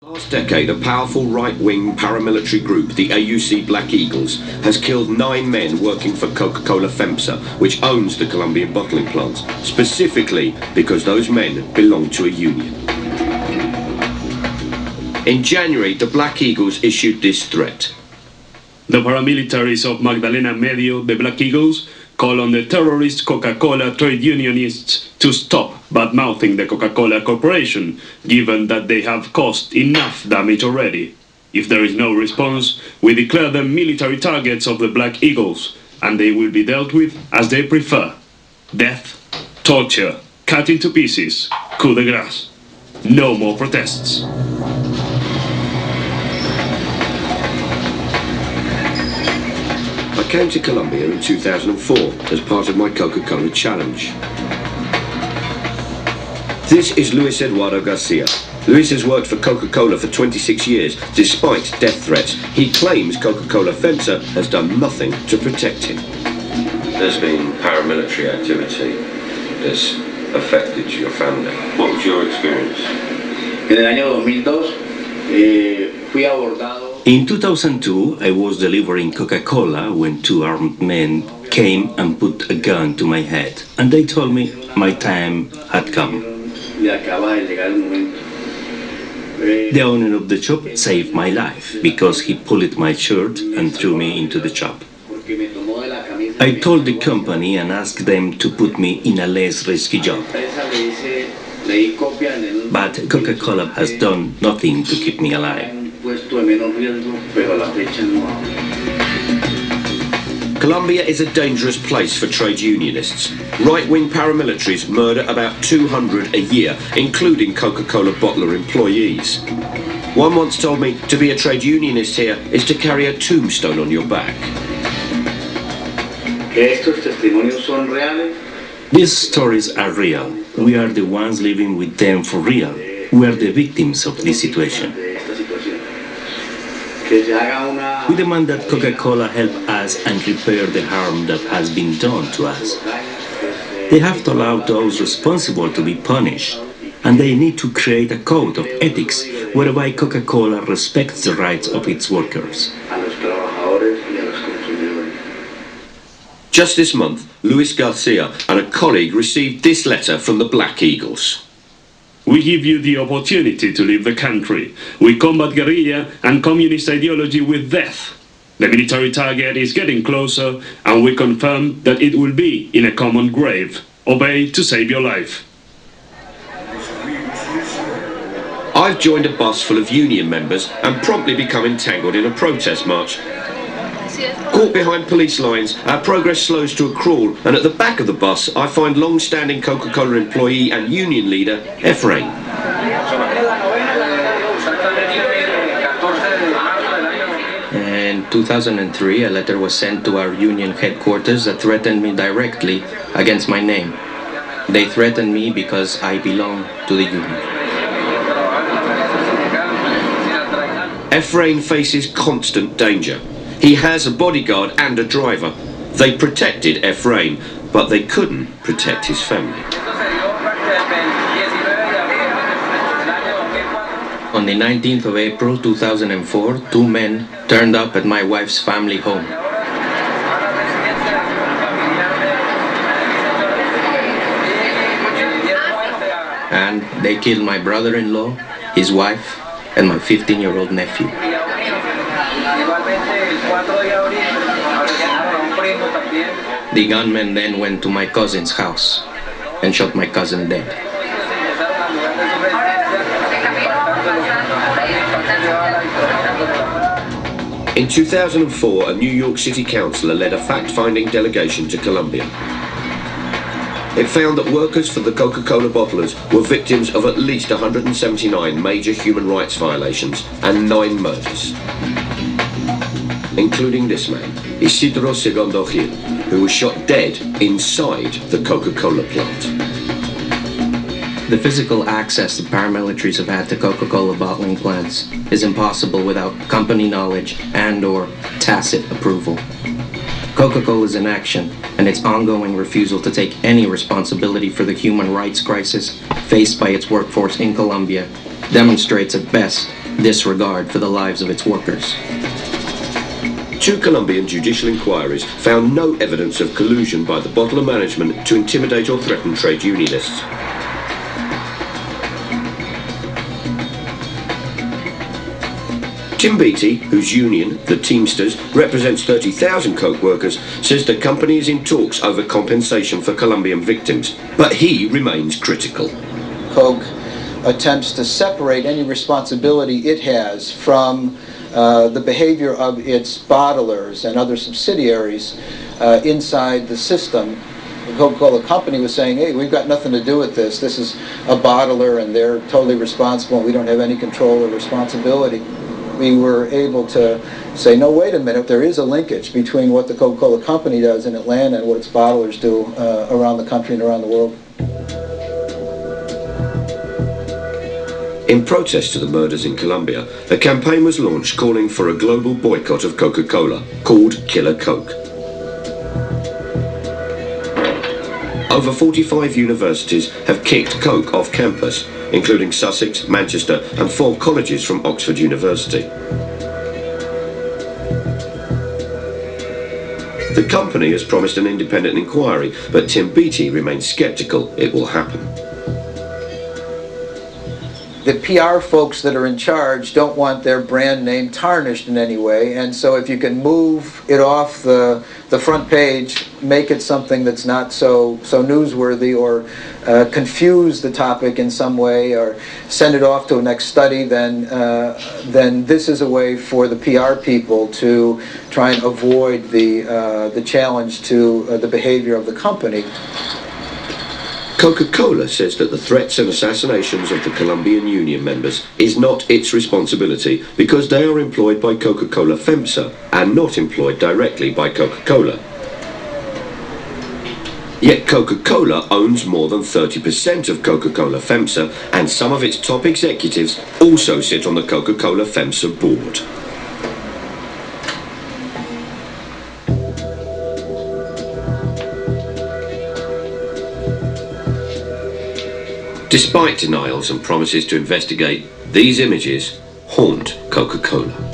Last decade, a powerful right-wing paramilitary group, the AUC Black Eagles, has killed 9 men working for Coca-Cola FEMSA, which owns the Colombian bottling plants, specifically because those men belong to a union. In January, the Black Eagles issued this threat. The paramilitaries of Magdalena Medio, the Black Eagles, call on the terrorist Coca-Cola trade unionists to stop bad-mouthing the Coca-Cola Corporation, given that they have caused enough damage already. If there is no response, we declare them military targets of the Black Eagles, and they will be dealt with as they prefer. Death, torture, cut into pieces, coup de grace. No more protests. I came to Colombia in 2004 as part of my Coca-Cola challenge. This is Luis Eduardo Garcia. Luis has worked for Coca-Cola for 26 years, despite death threats. He claims Coca-Cola FEMSA has done nothing to protect him. There's been paramilitary activity that's affected your family. What was your experience? En el año 2002 fui abordado. In 2002, I was delivering Coca-Cola when 2 armed men came and put a gun to my head, and they told me my time had come. The owner of the shop saved my life because he pulled my shirt and threw me into the shop. I told the company and asked them to put me in a less risky job. But Coca-Cola has done nothing to keep me alive. Colombia is a dangerous place for trade unionists. Right-wing paramilitaries murder about 200 a year, including Coca-Cola bottler employees. One once told me to be a trade unionist here is to carry a tombstone on your back. These stories are real. We are the ones living with them for real. We are the victims of this situation. We demand that Coca-Cola help us and repair the harm that has been done to us. They have to allow those responsible to be punished, and they need to create a code of ethics whereby Coca-Cola respects the rights of its workers. Just this month, Luis Garcia and a colleague received this letter from the Black Eagles. We give you the opportunity to leave the country. We combat guerrilla and communist ideology with death. The military target is getting closer, and we confirm that it will be in a common grave. Obey to save your life. I've joined a bus full of union members and promptly become entangled in a protest march. Caught behind police lines, our progress slows to a crawl, and at the back of the bus I find long-standing Coca-Cola employee and union leader, Efrain. In 2003, a letter was sent to our union headquarters that threatened me directly against my name. They threatened me because I belong to the union. Efrain faces constant danger. He has a bodyguard and a driver. They protected Efrain, but they couldn't protect his family. On the 19th of April 2004, 2 men turned up at my wife's family home. And they killed my brother-in-law, his wife, and my 15-year-old nephew. The gunmen then went to my cousin's house and shot my cousin dead. In 2004, a New York City councillor led a fact-finding delegation to Colombia. It found that workers for the Coca-Cola bottlers were victims of at least 179 major human rights violations and 9 murders, including this man, Isidro Segundo Gil, who was shot dead inside the Coca-Cola plant. The physical access the paramilitaries have had to Coca-Cola bottling plants is impossible without company knowledge and/or tacit approval. Coca-Cola's inaction and its ongoing refusal to take any responsibility for the human rights crisis faced by its workforce in Colombia demonstrates at best disregard for the lives of its workers. 2 Colombian judicial inquiries found no evidence of collusion by the bottler management to intimidate or threaten trade unionists. Tim Beattie, whose union, the Teamsters, represents 30,000 Coke workers, says the company is in talks over compensation for Colombian victims, but he remains critical. Coke attempts to separate any responsibility it has from the behavior of its bottlers and other subsidiaries inside the system. The Coca-Cola company was saying, hey, we've got nothing to do with this. This is a bottler and they're totally responsible. We don't have any control or responsibility. We were able to say, no, wait a minute, there is a linkage between what the Coca-Cola company does in Atlanta and what its bottlers do around the country and around the world. In protest to the murders in Colombia, a campaign was launched calling for a global boycott of Coca-Cola, called Killer Coke. Over 45 universities have kicked Coke off campus, including Sussex, Manchester and 4 colleges from Oxford University. The company has promised an independent inquiry, but Tim Beattie remains sceptical it will happen. The PR folks that are in charge don't want their brand name tarnished in any way, and so if you can move it off the front page, make it something that's not so newsworthy, or confuse the topic in some way, or send it off to a next study, then this is a way for the PR people to try and avoid the challenge to the behavior of the company. Coca-Cola says that the threats and assassinations of the Colombian union members is not its responsibility because they are employed by Coca-Cola FEMSA and not employed directly by Coca-Cola. Yet Coca-Cola owns more than 30% of Coca-Cola FEMSA, and some of its top executives also sit on the Coca-Cola FEMSA board. Despite denials and promises to investigate, these images haunt Coca-Cola.